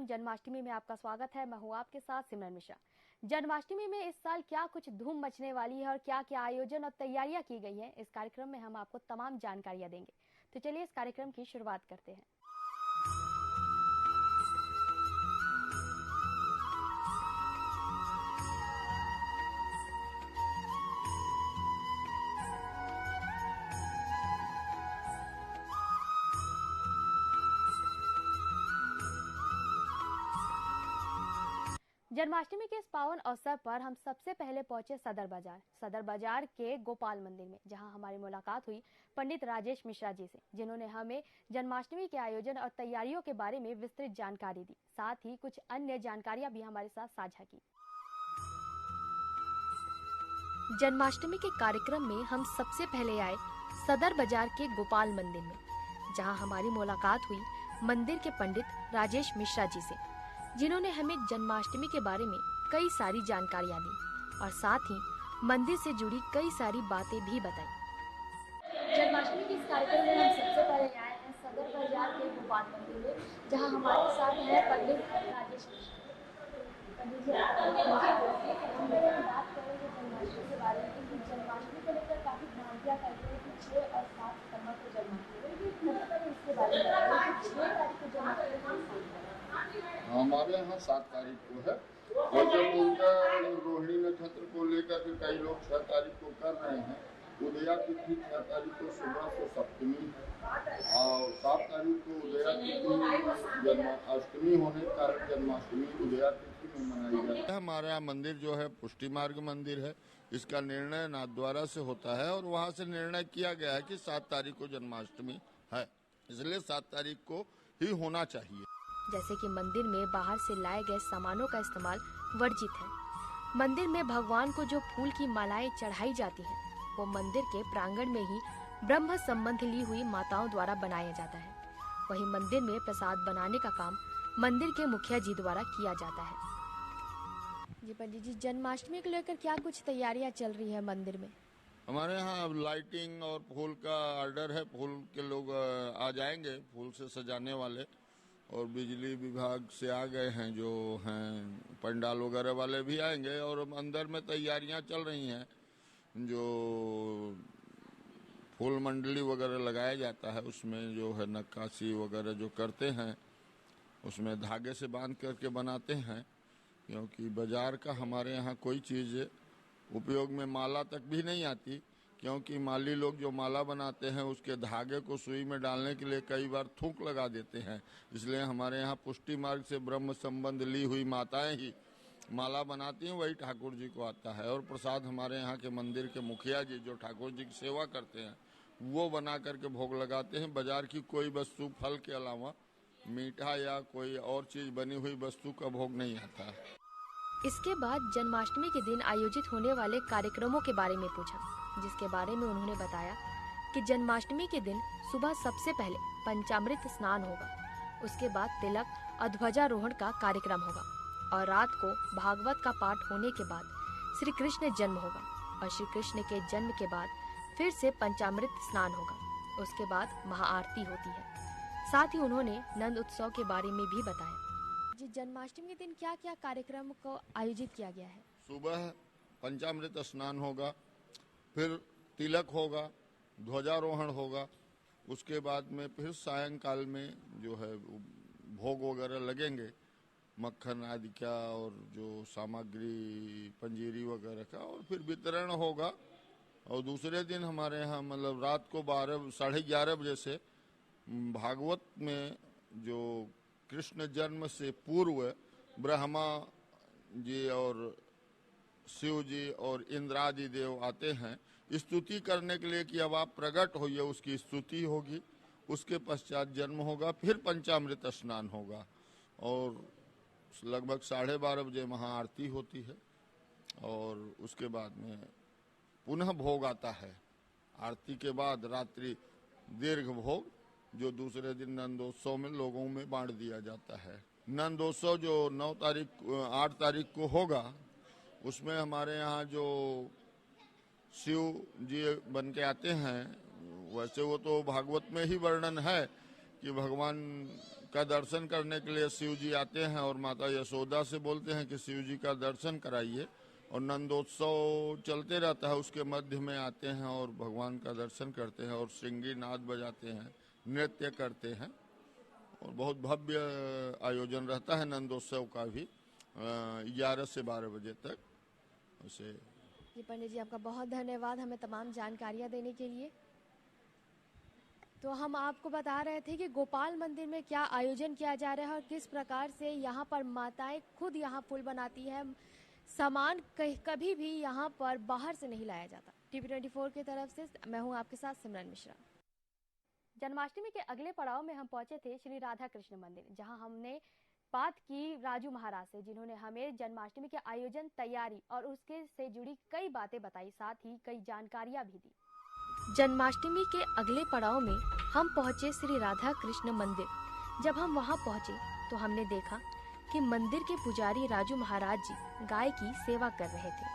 कार्यक्रम जन्माष्टमी में आपका स्वागत है। मैं हूँ आपके साथ सिमरन मिश्रा। जन्माष्टमी में इस साल क्या कुछ धूम मचने वाली है और क्या क्या आयोजन और तैयारियां की गई हैं, इस कार्यक्रम में हम आपको तमाम जानकारियां देंगे। तो चलिए इस कार्यक्रम की शुरुआत करते हैं। जन्माष्टमी के इस पावन अवसर पर हम सबसे पहले पहुंचे सदर बाजार के गोपाल मंदिर में, जहां हमारी मुलाकात हुई पंडित राजेश मिश्रा जी से, जिन्होंने हमें जन्माष्टमी के आयोजन और तैयारियों के बारे में विस्तृत जानकारी दी। साथ ही कुछ अन्य जानकारियां भी हमारे साथ साझा की। जन्माष्टमी के कार्यक्रम में हम सबसे पहले आए सदर बाजार के गोपाल मंदिर में, जहां हमारी मुलाकात हुई मंदिर के पंडित राजेश मिश्रा जी से, जिन्होंने हमें जन्माष्टमी के बारे में कई सारी जानकारियां दी और साथ ही मंदिर से जुड़ी कई सारी बातें भी बताई। जन्माष्टमी के इस कार्यक्रम में हम सबसे पहले आए हैं सदर बाजार के गोपाल मंदिर में, जहां हमारे साथ है पंडित राजेश मिश्रा। पंडित जी, हम बात करेंगे जन्माष्टमी के बारे में कि जन्माष्टमी को लेकर काफी भ्रांतियां फैली है कि 6 और 7 सितंबर को जन्माष्टमी, सबसे पहले इसके बारे में बताइए कि 6 तारीख को जन्माष्टमी हमारे यहाँ 7 तारीख को है, और जब उनका रोहिणी नक्षत्र को लेकर के कई लोग 6 तारीख को कर रहे हैं। उदया तिथि 6 तारीख को सुबह से सप्तमी और 7 तारीख को उदया तिथि जन्माष्टमी होने के कारण जन्माष्टमी उदया तिथि में मनाई जाती है। हमारे यहाँ मंदिर जो है पुष्टि मार्ग मंदिर है। इसका निर्णय नाथद्वारा से होता है और वहाँ से निर्णय किया गया है कि 7 तारीख को जन्माष्टमी है, इसलिए 7 तारीख को ही होना चाहिए। जैसे कि मंदिर में बाहर से लाए गए सामानों का इस्तेमाल वर्जित है। मंदिर में भगवान को जो फूल की मालाएं चढ़ाई जाती हैं, वो मंदिर के प्रांगण में ही ब्रह्म संबंध ली हुई माताओं द्वारा बनाया जाता है। वहीं मंदिर में प्रसाद बनाने का काम मंदिर के मुखिया जी द्वारा किया जाता है। जी पंडित जी, जन्माष्टमी को लेकर क्या कुछ तैयारियां चल रही है मंदिर में? हमारे यहाँ अब लाइटिंग और फूल का ऑर्डर है। फूल के लोग आ जाएंगे, फूल से सजाने वाले, और बिजली विभाग से आ गए हैं जो हैं, पंडाल वगैरह वाले भी आएंगे। और अंदर में तैयारियां चल रही हैं, जो फूल मंडली वगैरह लगाया जाता है, उसमें जो है नक्काशी वगैरह जो करते हैं, उसमें धागे से बांध करके बनाते हैं, क्योंकि बाजार का हमारे यहाँ कोई चीज़ उपयोग में माला तक भी नहीं आती, क्योंकि माली लोग जो माला बनाते हैं उसके धागे को सुई में डालने के लिए कई बार थूक लगा देते हैं। इसलिए हमारे यहाँ पुष्टि मार्ग से ब्रह्म संबंध ली हुई माताएं ही माला बनाती हैं, वही ठाकुर जी को आता है। और प्रसाद हमारे यहाँ के मंदिर के मुखिया जी जो ठाकुर जी की सेवा करते हैं, वो बना करके भोग लगाते हैं। बाजार की कोई वस्तु फल के अलावा मीठा या कोई और चीज बनी हुई वस्तु का भोग नहीं आता। इसके बाद जन्माष्टमी के दिन आयोजित होने वाले कार्यक्रमों के बारे में पूछा, जिसके बारे में उन्होंने बताया कि जन्माष्टमी के दिन सुबह सबसे पहले पंचामृत स्नान होगा, उसके बाद तिलक और ध्वजारोहण का कार्यक्रम होगा और रात को भागवत का पाठ होने के बाद श्री कृष्ण जन्म होगा और श्री कृष्ण के जन्म के बाद फिर से पंचामृत स्नान होगा। उसके बाद महाआरती होती है। साथ ही उन्होंने नंद उत्सव के बारे में भी बताया। जी, जन्माष्टमी के दिन क्या क्या कार्यक्रम को आयोजित किया गया है? सुबह पंचामृत स्नान होगा, फिर तिलक होगा, ध्वजारोहण होगा, उसके बाद में फिर सायंकाल में जो है भोग वगैरह लगेंगे, मक्खन आदि का और जो सामग्री पंजीरी वगैरह का, और फिर वितरण होगा। और दूसरे दिन हमारे यहाँ मतलब रात को 11:30 बजे से भागवत में जो कृष्ण जन्म से पूर्व ब्रह्मा जी और शिव जी और इंद्रादि देव आते हैं स्तुति करने के लिए कि अब आप प्रकट होइए, उसकी स्तुति होगी। उसके पश्चात जन्म होगा, फिर पंचामृत स्नान होगा और लगभग 12:30 बजे महाआरती होती है और उसके बाद में पुनः भोग आता है। आरती के बाद रात्रि दीर्घ भोग जो दूसरे दिन नंदोत्सव में लोगों में बांट दिया जाता है। नंदोत्सव जो 8 तारीख को होगा, उसमें हमारे यहाँ जो शिव जी बन के आते हैं, वैसे वो तो भागवत में ही वर्णन है कि भगवान का दर्शन करने के लिए शिव जी आते हैं और माता यशोदा से बोलते हैं कि शिव जी का दर्शन कराइए, और नंदोत्सव चलते रहता है, उसके मध्य में आते हैं और भगवान का दर्शन करते हैं और श्रृंगी नाद बजाते हैं, नृत्य करते हैं, और बहुत भव्य आयोजन रहता है नंदोत्सव का भी 11 से 12 बजे तक। उसे जी पंडित जी, आपका बहुत धन्यवाद हमें तमाम जानकारियाँ देने के लिए। तो हम आपको बता रहे थे कि गोपाल मंदिर में क्या आयोजन किया जा रहा है और किस प्रकार से यहाँ पर माताएं खुद यहाँ फूल बनाती है। सामान कभी भी यहाँ पर बाहर से नहीं लाया जाता। TV24 की तरफ से मैं हूँ आपके साथ सिमरन मिश्रा। जन्माष्टमी के अगले पड़ाव में हम पहुंचे थे श्री राधा कृष्ण मंदिर, जहां हमने बात की राजू महाराज से, जिन्होंने हमें जन्माष्टमी के आयोजन, तैयारी और उसके से जुड़ी कई बातें बताई, साथ ही कई जानकारियां भी दी। जन्माष्टमी के अगले पड़ाव में हम पहुंचे श्री राधा कृष्ण मंदिर। जब हम वहां पहुंचे तो हमने देखा कि मंदिर के पुजारी राजू महाराज जी गाय की सेवा कर रहे थे।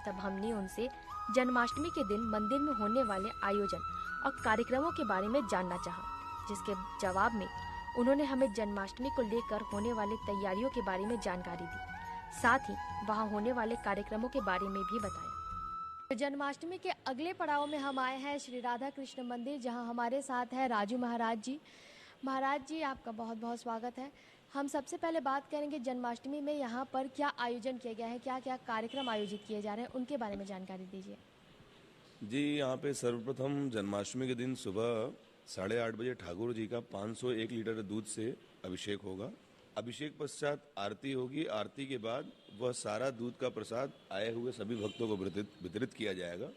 तब हमने उनसे जन्माष्टमी के दिन मंदिर में होने वाले आयोजन और कार्यक्रमों के बारे में जानना चाहा, जिसके जवाब में उन्होंने हमें जन्माष्टमी को लेकर होने वाली तैयारियों के बारे में जानकारी दी, साथ ही वहां होने वाले कार्यक्रमों के बारे में भी बताया। जन्माष्टमी के अगले पड़ाव में हम आए हैं श्री राधा कृष्ण मंदिर, जहां हमारे साथ है राजू महाराज जी। महाराज जी, आपका बहुत बहुत स्वागत है। हम सबसे पहले बात करेंगे जन्माष्टमी में यहाँ पर क्या आयोजन किया गया है, क्या क्या कार्यक्रम आयोजित किए जा रहे हैं, उनके बारे में जानकारी दीजिए। जी, यहाँ पे सर्वप्रथम जन्माष्टमी के दिन सुबह 8:30 बजे ठाकुर जी का 501 लीटर दूध से अभिषेक होगा। अभिषेक पश्चात आरती होगी। आरती के बाद वह सारा दूध का प्रसाद आए हुए सभी भक्तों को वितरित किया जाएगा।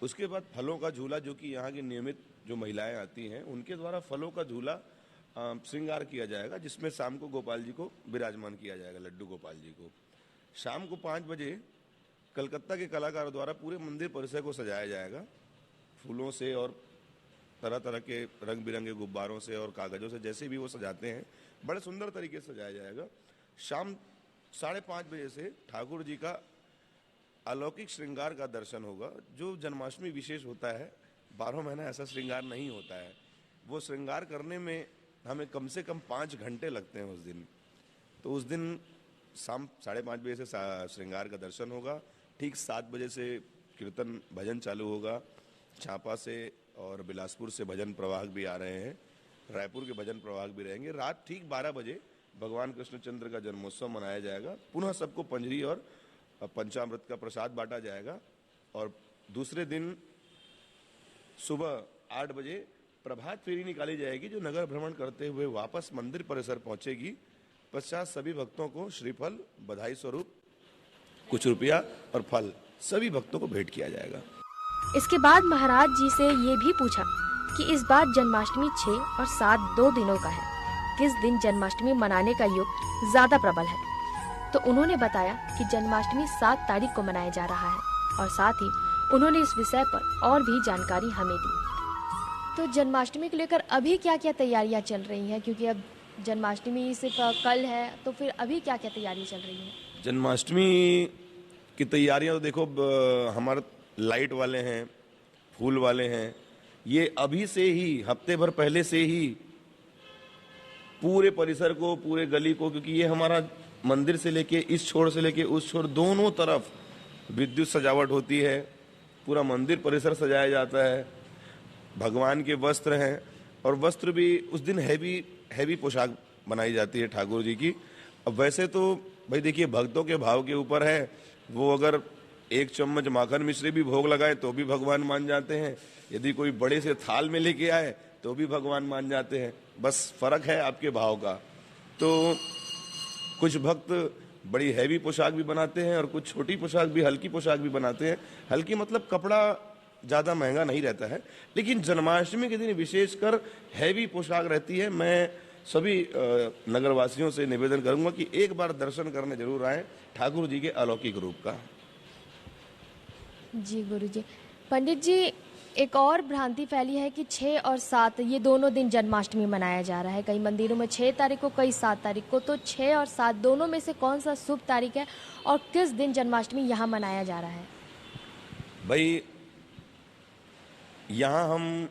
उसके बाद फलों का झूला, जो कि यहाँ की नियमित जो महिलाएं आती हैं उनके द्वारा फलों का झूला श्रृंगार किया जाएगा, जिसमें शाम को गोपाल जी को विराजमान किया जाएगा, लड्डू गोपाल जी को। शाम को 5 बजे कलकत्ता के कलाकारों द्वारा पूरे मंदिर परिसर को सजाया जाएगा, फूलों से और तरह तरह के रंग बिरंगे गुब्बारों से और कागजों से, जैसे भी वो सजाते हैं, बड़े सुंदर तरीके से सजाया जाएगा। शाम 5:30 बजे से ठाकुर जी का अलौकिक श्रृंगार का दर्शन होगा। जो जन्माष्टमी विशेष होता है, 12 महीना ऐसा श्रृंगार नहीं होता है। वो श्रृंगार करने में हमें कम से कम 5 घंटे लगते हैं उस दिन। तो उस दिन शाम 5:30 बजे से श्रृंगार का दर्शन होगा। ठीक 7 बजे से कीर्तन भजन चालू होगा। झापा से और बिलासपुर से भजन प्रवाहक भी आ रहे हैं, रायपुर के भजन प्रवाहक भी रहेंगे। रात ठीक 12 बजे भगवान कृष्णचंद्र का जन्मोत्सव मनाया जाएगा। पुनः सबको पंजरी और पंचामृत का प्रसाद बांटा जाएगा। और दूसरे दिन सुबह 8 बजे प्रभात फेरी निकाली जाएगी, जो नगर भ्रमण करते हुए वापस मंदिर परिसर पहुंचेगी। पश्चात सभी भक्तों को श्रीफल, बधाई स्वरूप कुछ रुपया और फल सभी भक्तों को भेंट किया जाएगा। इसके बाद महाराज जी से ये भी पूछा कि इस बार जन्माष्टमी 6 और 7 2 दिनों का है, किस दिन जन्माष्टमी मनाने का योग ज्यादा प्रबल है। तो उन्होंने बताया कि जन्माष्टमी 7 तारीख को मनाया जा रहा है, और साथ ही उन्होंने इस विषय पर और भी जानकारी हमें दी। तो जन्माष्टमी को लेकर अभी क्या क्या तैयारियां चल रही हैं, क्योंकि अब जन्माष्टमी सिर्फ कल है, तो फिर अभी क्या क्या तैयारी चल रही है? जन्माष्टमी की तैयारियां तो देखो, हमारे लाइट वाले हैं, फूल वाले हैं, ये अभी से ही हफ्ते भर पहले से ही पूरे परिसर को, पूरे गली को, क्योंकि ये हमारा मंदिर से लेके इस छोर से लेके उस छोर दोनों तरफ विद्युत सजावट होती है। पूरा मंदिर परिसर सजाया जाता है। भगवान के वस्त्र हैं, और वस्त्र भी उस दिन हैवी पोशाक बनाई जाती है ठाकुर जी की। अब वैसे तो भाई देखिए, भक्तों के भाव के ऊपर है। वो अगर 1 चम्मच माखन मिश्री भी भोग लगाए तो भी भगवान मान जाते हैं। यदि कोई बड़े से थाल में लेके आए तो भी भगवान मान जाते हैं। बस फर्क है आपके भाव का। तो कुछ भक्त बड़ी हैवी पोशाक भी बनाते हैं और कुछ छोटी पोशाक भी, हल्की पोशाक भी बनाते हैं। हल्की मतलब कपड़ा ज़्यादा महंगा नहीं रहता है, लेकिन जन्माष्टमी के दिन विशेषकर हैवी पोशाक रहती है। मैं सभी नगरवासियों से निवेदन करूंगा कि एक बार दर्शन करने जरूर आए ठाकुर जी के अलौकिक रूप का। जी गुरुजी। पंडित जी, एक और भ्रांति फैली है कि 6 और 7 ये दोनों दिन जन्माष्टमी मनाया जा रहा है। कई मंदिरों में 6 तारीख को, कई 7 तारीख को। तो 6 और 7 दोनों में से कौन सा शुभ तारीख है और किस दिन जन्माष्टमी यहाँ मनाया जा रहा है? भाई यहाँ हम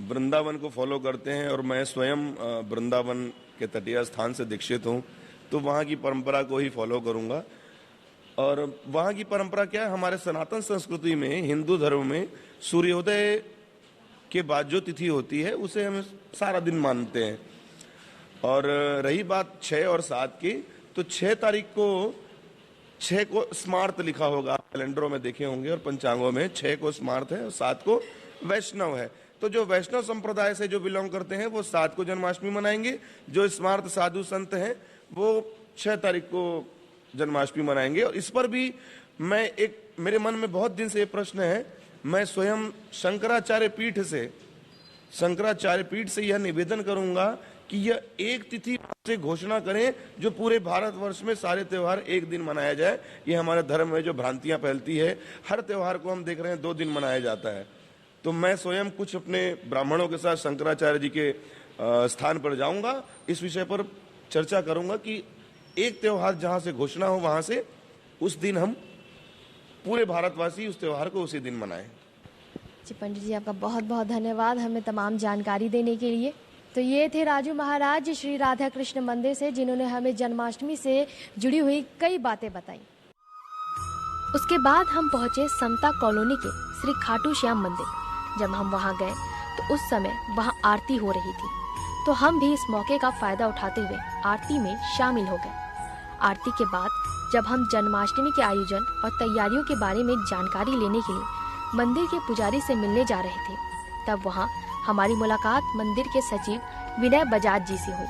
वृंदावन को फॉलो करते हैं और मैं स्वयं वृंदावन के तटीय स्थान से दीक्षित हूँ, तो वहाँ की परंपरा को ही फॉलो करूँगा। और वहाँ की परंपरा क्या है, हमारे सनातन संस्कृति में, हिंदू धर्म में सूर्योदय के बाद जो तिथि होती है उसे हम सारा दिन मानते हैं। और रही बात 6 और 7 की, तो 6 तारीख को 6 को स्मार्त लिखा होगा, कैलेंडरों में देखे होंगे और पंचांगों में 6 को स्मार्त है और 7 को वैष्णव है। तो जो वैष्णव संप्रदाय से जो बिलोंग करते हैं वो 7 को जन्माष्टमी मनाएंगे, जो स्मार्त साधु संत हैं वो 6 तारीख को जन्माष्टमी मनाएंगे। और इस पर भी मेरे मन में बहुत दिन से ये प्रश्न है, मैं स्वयं शंकराचार्य पीठ से यह निवेदन करूंगा कि यह एक तिथि से घोषणा करें जो पूरे भारतवर्ष में सारे त्योहार एक दिन मनाया जाए। ये हमारे धर्म में जो भ्रांतियां फैलती है, हर त्योहार को हम देख रहे हैं 2 दिन मनाया जाता है। तो मैं स्वयं कुछ अपने ब्राह्मणों के साथ शंकराचार्य जी के स्थान पर जाऊंगा, इस विषय पर चर्चा करूंगा कि एक त्योहार जहां से घोषणा हो वहां से उस दिन हम पूरे भारतवासी उस त्योहार को उसी दिन मनाएं। जी पंडित जी, आपका बहुत बहुत धन्यवाद हमें तमाम जानकारी देने के लिए। तो ये थे राजू महाराज श्री राधा कृष्ण मंदिर से, जिन्होंने हमें जन्माष्टमी से जुड़ी हुई कई बातें बताई। उसके बाद हम पहुंचे समता कॉलोनी के श्री खाटू श्याम मंदिर। जब हम वहां गए तो उस समय वहां आरती हो रही थी, तो हम भी इस मौके का फायदा उठाते हुए आरती में शामिल हो गए। आरती के बाद जब हम जन्माष्टमी के आयोजन और तैयारियों के बारे में जानकारी लेने के लिए मंदिर के पुजारी से मिलने जा रहे थे, तब वहां हमारी मुलाकात मंदिर के सचिव विनय बजाज जी से हुई।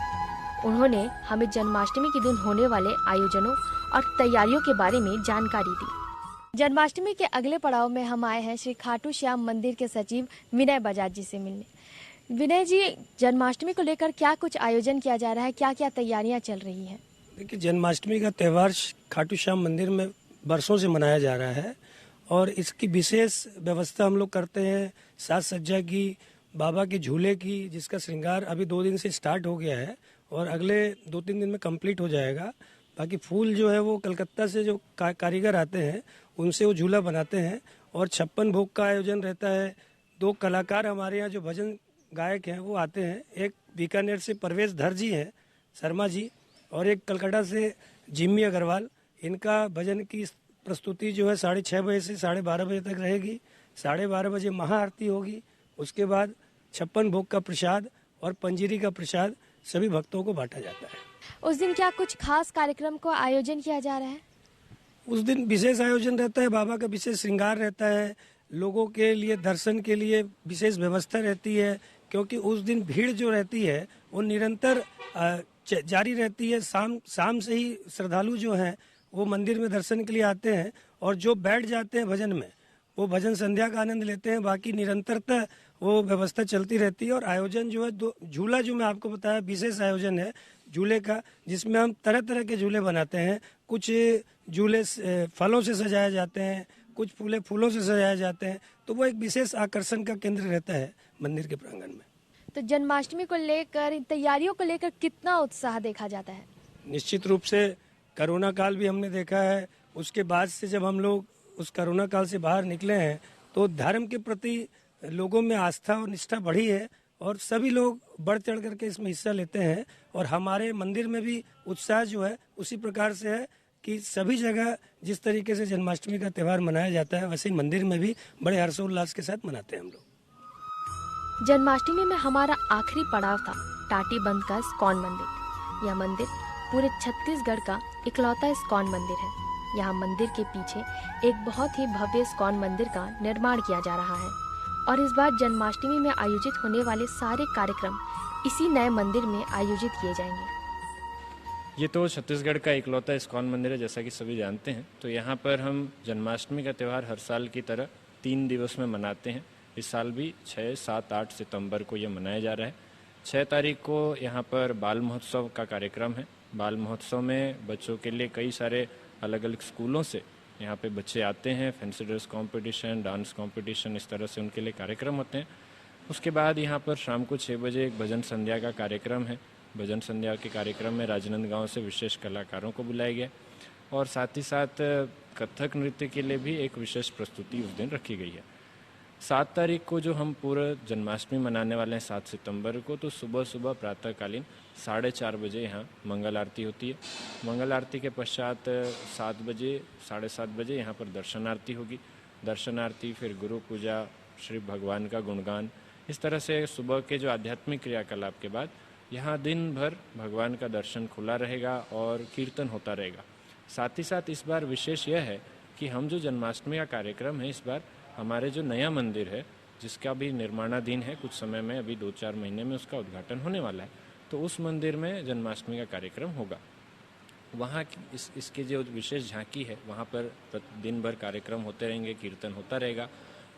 उन्होंने हमें जन्माष्टमी के दिन होने वाले आयोजनों और तैयारियों के बारे में जानकारी दी। जन्माष्टमी के अगले पड़ाव में हम आए हैं श्री खाटू श्याम मंदिर के सचिव विनय बजाज जी से मिलने। विनय जी, जन्माष्टमी को लेकर क्या कुछ आयोजन किया जा रहा है, क्या क्या तैयारियां चल रही हैं? देखिए, जन्माष्टमी का त्यौहार खाटू श्याम मंदिर में बरसों से मनाया जा रहा है और इसकी विशेष व्यवस्था हम लोग करते हैं। साज सज्जा की, बाबा के झूले की, जिसका श्रृंगार अभी 2 दिन से स्टार्ट हो गया है और अगले 2-3 दिन में कंप्लीट हो जाएगा। बाकी फूल जो है वो कलकत्ता से जो कारीगर आते हैं उनसे वो झूला बनाते हैं और 56 भोग का आयोजन रहता है। 2 कलाकार हमारे यहाँ जो भजन गायक हैं वो आते हैं। एक बीकानेर से परवेश धर जी हैं, शर्मा जी, और एक कलकत्ता से जिम्मी अग्रवाल। इनका भजन की प्रस्तुति जो है 6:30 बजे से 12:30 बजे तक रहेगी। 12:30 बजे महाआरती होगी। उसके बाद 56 भोग का प्रसाद और पंजीरी का प्रसाद सभी भक्तों को बांटा जाता है। उस दिन क्या कुछ खास कार्यक्रम को आयोजन किया जा रहा है? उस दिन विशेष आयोजन रहता है, बाबा का विशेष श्रृंगार रहता है, लोगों के लिए दर्शन के लिए विशेष व्यवस्था रहती है, क्योंकि उस दिन भीड़ जो रहती है वो निरंतर जारी रहती है। शाम से ही श्रद्धालु जो हैं वो मंदिर में दर्शन के लिए आते हैं और जो बैठ जाते हैं भजन में वो भजन संध्या का आनंद लेते हैं। बाकी निरंतरता वो व्यवस्था चलती रहती है। और आयोजन जो है, झूला जो मैं आपको बताया विशेष आयोजन है झूले का, जिसमें हम तरह तरह के झूले बनाते हैं। कुछ झूले फलों से सजाए जाते हैं, कुछ फूलों से सजाए जाते हैं। तो वो एक विशेष आकर्षण का केंद्र रहता है मंदिर के प्रांगण में। तो जन्माष्टमी को लेकर, तैयारियों को लेकर कितना उत्साह देखा जाता है? निश्चित रूप से कोरोना काल भी हमने देखा है। उसके बाद से जब हम लोग उस कोरोना काल से बाहर निकले हैं तो धर्म के प्रति लोगों में आस्था और निष्ठा बढ़ी है और सभी लोग बढ़ चढ़ करके इसमें हिस्सा लेते हैं। और हमारे मंदिर में भी उत्साह जो है उसी प्रकार से है कि सभी जगह जिस तरीके से जन्माष्टमी का त्यौहार मनाया जाता है वैसे ही मंदिर में भी बड़े हर्षोल्लास के साथ मनाते हैं हम लोग। जन्माष्टमी में हमारा आखिरी पड़ाव था टाटी बंद का इस्कॉन मंदिर। यह मंदिर पूरे छत्तीसगढ़ का इकलौता इस्कॉन मंदिर है। यहाँ मंदिर के पीछे एक बहुत ही भव्य इस्कॉन मंदिर का निर्माण किया जा रहा है और इस बार जन्माष्टमी में आयोजित होने वाले सारे कार्यक्रम इसी नए मंदिर में आयोजित किए जाएंगे। ये तो छत्तीसगढ़ का इकलौता इस्कॉन मंदिर है, जैसा कि सभी जानते हैं। तो यहाँ पर हम जन्माष्टमी का त्यौहार हर साल की तरह 3 दिवस में मनाते हैं। इस साल भी 6, 7, 8 सितंबर को ये मनाया जा रहा है। 6 तारीख को यहाँ पर बाल महोत्सव का कार्यक्रम है। बाल महोत्सव में बच्चों के लिए कई सारे अलग अलग स्कूलों से यहाँ पे बच्चे आते हैं। Fancy dress competition, dance competition, इस तरह से उनके लिए कार्यक्रम होते हैं। उसके बाद यहाँ पर शाम को 6 बजे एक भजन संध्या का कार्यक्रम है। भजन संध्या के कार्यक्रम में राजनांदगांव से विशेष कलाकारों को बुलाया गया और साथ ही साथ कथक नृत्य के लिए भी एक विशेष प्रस्तुति उस दिन रखी गई है। 7 तारीख को जो हम पूरा जन्माष्टमी मनाने वाले हैं 7 सितंबर को, तो सुबह सुबह प्रातःकालीन 4:30 बजे यहाँ मंगल आरती होती है। मंगल आरती के पश्चात 7 बजे 7:30 बजे यहाँ पर दर्शन आरती होगी। दर्शन आरती, फिर गुरु पूजा, श्री भगवान का गुणगान, इस तरह से सुबह के जो आध्यात्मिक क्रियाकलाप के बाद यहाँ दिन भर भगवान का दर्शन खुला रहेगा और कीर्तन होता रहेगा। साथ ही साथ इस बार विशेष यह है कि हम जो जन्माष्टमी का कार्यक्रम है, इस बार हमारे जो नया मंदिर है जिसका भी निर्माणाधीन है, कुछ समय में अभी 2-4 महीने में उसका उद्घाटन होने वाला है, तो उस मंदिर में जन्माष्टमी का कार्यक्रम होगा। वहाँ इसके जो विशेष झांकी है वहाँ पर दिन भर कार्यक्रम होते रहेंगे, कीर्तन होता रहेगा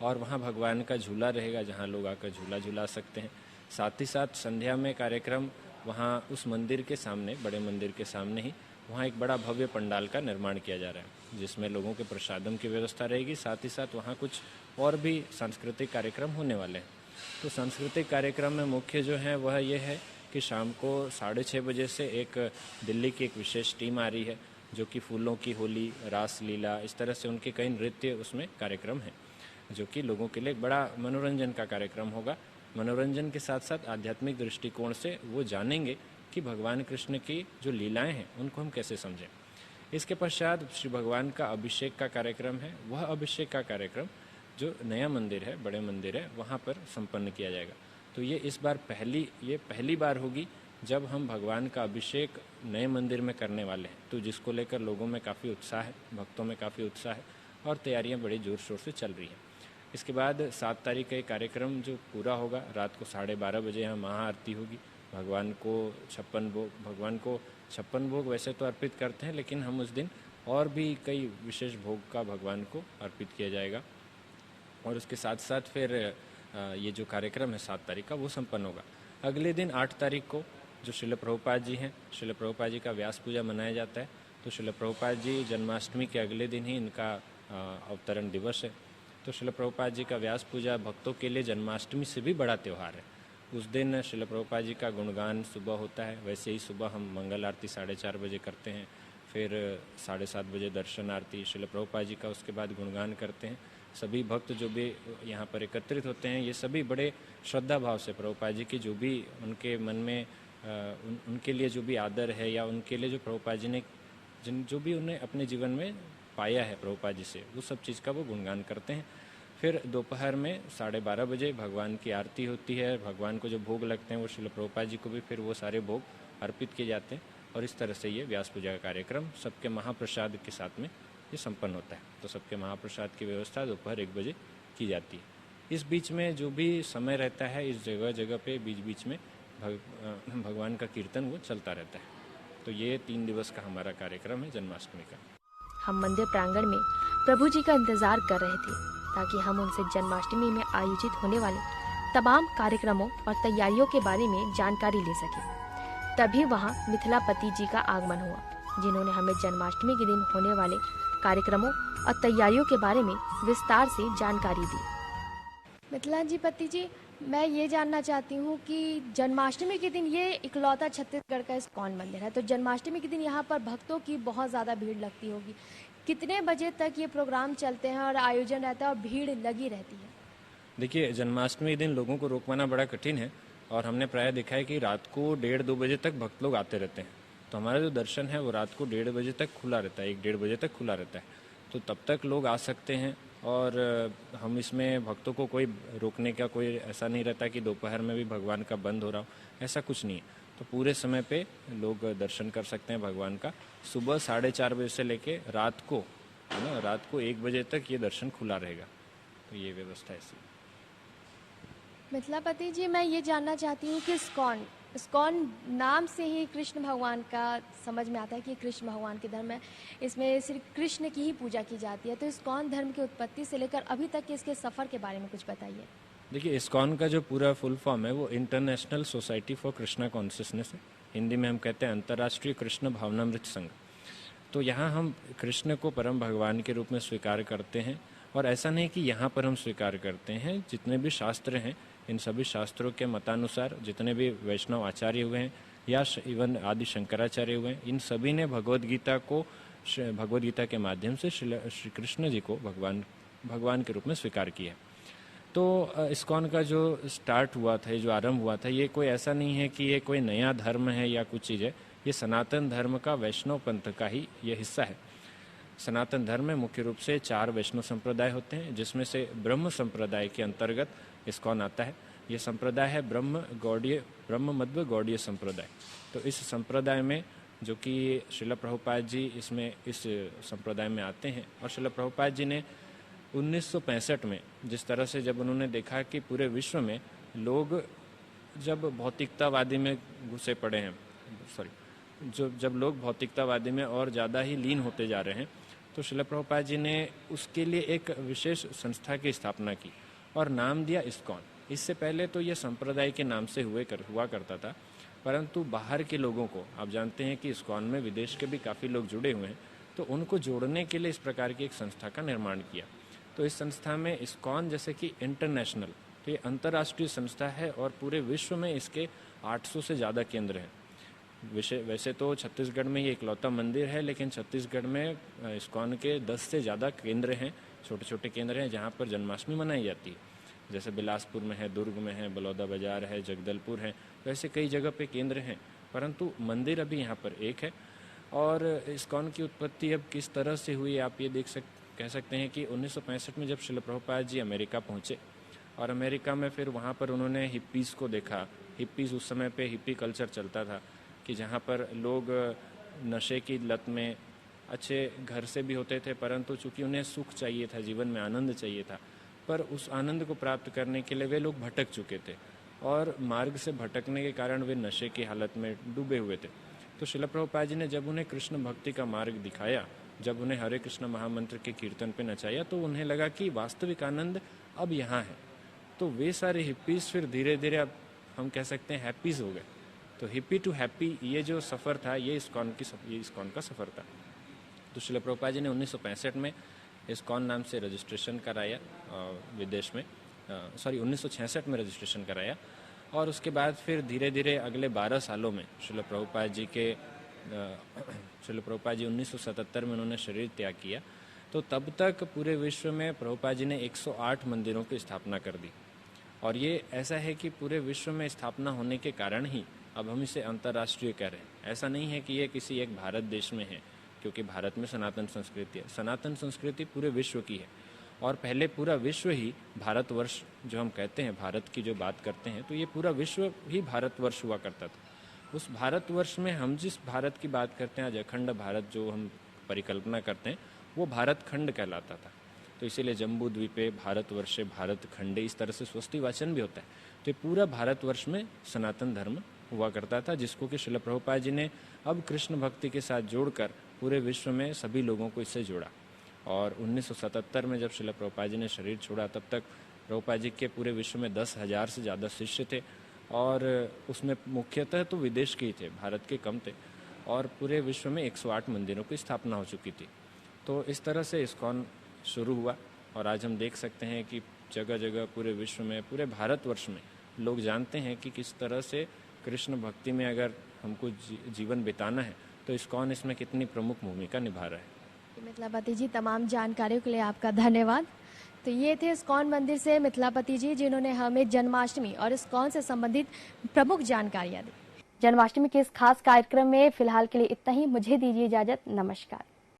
और वहाँ भगवान का झूला रहेगा जहाँ लोग आकर झूला झूला सकते हैं। साथ ही साथ संध्या में कार्यक्रम वहाँ उस मंदिर के सामने, बड़े मंदिर के सामने ही वहाँ एक बड़ा भव्य पंडाल का निर्माण किया जा रहा है जिसमें लोगों के प्रसादम की व्यवस्था रहेगी। साथ ही साथ वहाँ कुछ और भी सांस्कृतिक कार्यक्रम होने वाले हैं। तो सांस्कृतिक कार्यक्रम में मुख्य जो है वह ये है कि शाम को 6:30 बजे से एक दिल्ली की एक विशेष टीम आ रही है जो कि फूलों की होली, रास लीला, इस तरह से उनके कई नृत्य उसमें कार्यक्रम हैं जो कि लोगों के लिए एक बड़ा मनोरंजन का कार्यक्रम होगा। मनोरंजन के साथ साथ आध्यात्मिक दृष्टिकोण से वो जानेंगे कि भगवान कृष्ण की जो लीलाएं हैं उनको हम कैसे समझें। इसके पश्चात श्री भगवान का अभिषेक का कार्यक्रम है। वह अभिषेक का कार्यक्रम जो नया मंदिर है, बड़े मंदिर है, वहाँ पर संपन्न किया जाएगा। तो ये इस बार पहली बार होगी जब हम भगवान का अभिषेक नए मंदिर में करने वाले हैं, तो जिसको लेकर लोगों में काफ़ी उत्साह है, भक्तों में काफ़ी उत्साह है और तैयारियां बड़ी ज़ोर शोर से चल रही हैं। इसके बाद 7 तारीख का कार्यक्रम जो पूरा होगा, रात को 12:30 बजे यहाँ महाआरती होगी। भगवान को 56 भोग वैसे तो अर्पित करते हैं, लेकिन हम उस दिन और भी कई विशेष भोग का भगवान को अर्पित किया जाएगा। और उसके साथ साथ फिर ये जो कार्यक्रम है 7 तारीख का वो संपन्न होगा। अगले दिन 8 तारीख को जो श्रील प्रभुपाद जी हैं, श्रील प्रभुपाद जी का व्यास पूजा मनाया जाता है। तो श्रील प्रभुपाद जी जन्माष्टमी के अगले दिन ही इनका अवतरण दिवस है। तो श्रील प्रभुपाद जी का व्यास पूजा भक्तों के लिए जन्माष्टमी से भी बड़ा त्यौहार है। उस दिन श्रील प्रभुपाद जी का गुणगान सुबह होता है। वैसे ही सुबह हम मंगल आरती 4:30 बजे करते हैं, फिर 7:30 बजे दर्शन आरती श्रील प्रभुपाद जी का, उसके बाद गुणगान करते हैं। सभी भक्त जो भी यहाँ पर एकत्रित होते हैं, ये सभी बड़े श्रद्धा भाव से प्रभुपाद जी की जो भी उनके मन में उनके लिए जो भी आदर है या उनके लिए जो प्रभुपाद जी ने जो भी उन्हें अपने जीवन में पाया है प्रभुपाद जी से, वो सब चीज़ का वो गुणगान करते हैं। फिर दोपहर में 12:30 बजे भगवान की आरती होती है। भगवान को जो भोग लगते हैं वो श्रील प्रभुपाद जी को भी फिर वो सारे भोग अर्पित किए जाते हैं और इस तरह से ये व्यास पूजा का कार्यक्रम सबके महाप्रसाद के साथ में ये संपन्न होता है। तो सबके महाप्रसाद की व्यवस्था दोपहर 1 बजे की जाती है। इस बीच में जो भी समय रहता है, इस जगह जगह पे बीच बीच में भगवान का कीर्तन वो चलता रहता है। तो ये 3 दिवस का हमारा कार्यक्रम है जन्माष्टमी का। हम मंदिर प्रांगण में प्रभु जी का इंतजार कर रहे थे ताकि हम उनसे जन्माष्टमी में आयोजित होने वाले तमाम कार्यक्रमों और तैयारियों के बारे में जानकारी ले सके। तभी वहाँ मिथिलापति जी का आगमन हुआ, जिन्होंने हमें जन्माष्टमी के दिन होने वाले कार्यक्रमों और तैयारियों के बारे में विस्तार से जानकारी दी। मिथिला जी पति जी, मैं ये जानना चाहती हूँ कि जन्माष्टमी के दिन ये इकलौता छत्तीसगढ़ का इस्कॉन मंदिर है, तो जन्माष्टमी के दिन यहाँ पर भक्तों की बहुत ज़्यादा भीड़ लगती होगी। कितने बजे तक ये प्रोग्राम चलते हैं और आयोजन रहता है और भीड़ लगी रहती है? देखिए, जन्माष्टमी के दिन लोगों को रोक पाना बड़ा कठिन है और हमने प्राय देखा है कि रात को 1:30-2 बजे तक भक्त लोग आते रहते हैं। तो हमारा जो दर्शन है वो रात को 1:30 बजे तक खुला रहता है, 1-1:30 बजे तक खुला रहता है। तो तब तक लोग आ सकते हैं और हम इसमें भक्तों को कोई रोकने का कोई ऐसा नहीं रहता कि दोपहर में भी भगवान का बंद हो रहा हो, ऐसा कुछ नहीं है। तो पूरे समय पे लोग दर्शन कर सकते हैं भगवान का। सुबह 4:30 बजे से लेके रात को 1 बजे तक ये दर्शन खुला रहेगा। तो ये व्यवस्था ऐसी। मिथिलापति जी, मैं ये जानना चाहती हूँ कि इस्कॉन नाम से ही कृष्ण भगवान का समझ में आता है कि कृष्ण भगवान के धर्म है, इसमें श्री कृष्ण की ही पूजा की जाती है। तो इस्कॉन धर्म की उत्पत्ति से लेकर अभी तक के इसके सफ़र के बारे में कुछ बताइए। देखिए, इस्कॉन का जो पूरा फुल फॉर्म है वो international society for Krishna consciousness है। हिंदी में हम कहते हैं अंतर्राष्ट्रीय कृष्ण भावनामृत संघ। तो यहाँ हम कृष्ण को परम भगवान के रूप में स्वीकार करते हैं। और ऐसा नहीं कि यहाँ पर हम स्वीकार करते हैं, जितने भी शास्त्र हैं इन सभी शास्त्रों के मतानुसार जितने भी वैष्णव आचार्य हुए हैं या इवन आदि शंकराचार्य हुए हैं, इन सभी ने भगवद गीता के माध्यम से श्री कृष्ण जी को भगवान के रूप में स्वीकार किया है। तो इस्कॉन का जो स्टार्ट हुआ था, जो आरंभ हुआ था, ये कोई ऐसा नहीं है कि ये कोई नया धर्म है या कुछ चीज़ है। ये सनातन धर्म का वैष्णव पंथ का ही ये हिस्सा है। सनातन धर्म में मुख्य रूप से 4 वैष्णव संप्रदाय होते हैं, जिसमें से ब्रह्म संप्रदाय के अंतर्गत इस्कॉन आता है। ये संप्रदाय है ब्रह्म मध्व गौड़ीय संप्रदाय। तो इस संप्रदाय में जो कि श्रील प्रभुपाद जी इस संप्रदाय में आते हैं, और श्रील प्रभुपाद जी ने 1965 में जिस तरह से जब उन्होंने देखा कि पूरे विश्व में लोग जब भौतिकतावादी में घुसे पड़े हैं, जब लोग भौतिकतावादी में और ज़्यादा ही लीन होते जा रहे हैं, तो श्रील प्रभुपाद जी ने उसके लिए एक विशेष संस्था की स्थापना की और नाम दिया इस्कॉन। इससे पहले तो ये संप्रदाय के नाम से हुआ करता था, परंतु बाहर के लोगों को, आप जानते हैं कि इस्कॉन में विदेश के भी काफ़ी लोग जुड़े हुए हैं, तो उनको जोड़ने के लिए इस प्रकार की एक संस्था का निर्माण किया। तो इस संस्था में इस्कॉन जैसे कि इंटरनेशनल, तो ये अंतर्राष्ट्रीय संस्था है और पूरे विश्व में इसके 800 से ज़्यादा केंद्र हैं। वैसे तो छत्तीसगढ़ में ये इकलौता मंदिर है, लेकिन छत्तीसगढ़ में इस्कॉन के 10 से ज़्यादा केंद्र हैं, छोटे छोटे केंद्र हैं जहाँ पर जन्माष्टमी मनाई जाती है। जैसे बिलासपुर में है, दुर्ग में है, बलौदा बाजार है, जगदलपुर है, तो ऐसे कई जगह पे केंद्र हैं, परंतु मंदिर अभी यहाँ पर एक है। और इस्कॉन की उत्पत्ति अब किस तरह से हुई, आप ये कह सकते हैं कि 1965 में जब श्रील प्रभुपाद जी अमेरिका पहुँचे, और अमेरिका में फिर वहाँ पर उन्होंने हिप्पीज़ को देखा। हिप्पीज़, उस समय पे हिप्पी कल्चर चलता था कि जहाँ पर लोग नशे की लत में, अच्छे घर से भी होते थे, परंतु चूँकि उन्हें सुख चाहिए था, जीवन में आनंद चाहिए था, पर उस आनंद को प्राप्त करने के लिए वे लोग भटक चुके थे, और मार्ग से भटकने के कारण वे नशे की हालत में डूबे हुए थे। तो श्रील प्रभुपाद जी ने जब उन्हें कृष्ण भक्ति का मार्ग दिखाया, जब उन्हें हरे कृष्ण महामंत्र के कीर्तन पे नचाया, तो उन्हें लगा कि वास्तविक आनंद अब यहाँ है। तो वे सारे हिप्पीज़ फिर धीरे धीरे, अब हम कह सकते हैं, हैप्पीज़ हो गए। तो हिप्पी टू हैप्पी ये जो सफ़र था, ये इस्कॉन का सफ़र था। तो श्रील प्रभुपाद जी ने 1965 में इस्कॉन नाम से रजिस्ट्रेशन कराया विदेश में, 1966 में रजिस्ट्रेशन कराया, और उसके बाद फिर धीरे धीरे अगले 12 सालों में श्रील प्रभुपाद जी 1977 में उन्होंने शरीर त्याग किया। तो तब तक पूरे विश्व में प्रभुपाद जी ने 108 मंदिरों की स्थापना कर दी। और ये ऐसा है कि पूरे विश्व में स्थापना होने के कारण ही अब हम इसे अंतर्राष्ट्रीय कह रहे हैं। ऐसा नहीं है कि ये किसी एक भारत देश में है, क्योंकि भारत में सनातन संस्कृति है। सनातन संस्कृति पूरे विश्व की है, और पहले पूरा विश्व ही भारतवर्ष, जो हम कहते हैं, भारत की जो बात करते हैं, तो ये पूरा विश्व ही भारतवर्ष हुआ करता था। उस भारतवर्ष में हम जिस भारत की बात करते हैं, आज अखंड भारत जो हम परिकल्पना करते हैं, वो भारत खंड कहलाता था। तो इसीलिए जम्बू द्वीपे भारतवर्षे भारत खंडे, इस तरह से स्वस्ति वाचन भी होता है। तो ये पूरा भारतवर्ष में सनातन धर्म हुआ करता था, जिसको कि श्रील प्रभुपाद जी ने अब कृष्ण भक्ति के साथ जोड़कर पूरे विश्व में सभी लोगों को इससे जोड़ा। और 1977 में जब श्रील प्रभुपाद जी ने शरीर छोड़ा, तब तक प्रभुपाद जी के पूरे विश्व में 10,000 से ज़्यादा शिष्य थे, और उसमें मुख्यतः तो विदेश के ही थे, भारत के कम थे, और पूरे विश्व में 108 मंदिरों की स्थापना हो चुकी थी। तो इस तरह से इस्कॉन शुरू हुआ, और आज हम देख सकते हैं कि जगह जगह पूरे विश्व में, पूरे भारतवर्ष में लोग जानते हैं कि किस तरह से कृष्ण भक्ति में अगर हमको जीवन बिताना है, तो इस्कॉन इसमें कितनी प्रमुख भूमिका निभा रहा है। मिथिलापति जी, तमाम जानकारियों के लिए आपका धन्यवाद। तो ये थे इस्कॉन मंदिर से मिथिलापति जी, जिन्होंने हमें जन्माष्टमी और इस्कॉन से संबंधित प्रमुख जानकारियाँ दी। जन्माष्टमी के इस खास कार्यक्रम में फिलहाल के लिए इतना ही। मुझे दीजिए इजाजत। नमस्कार।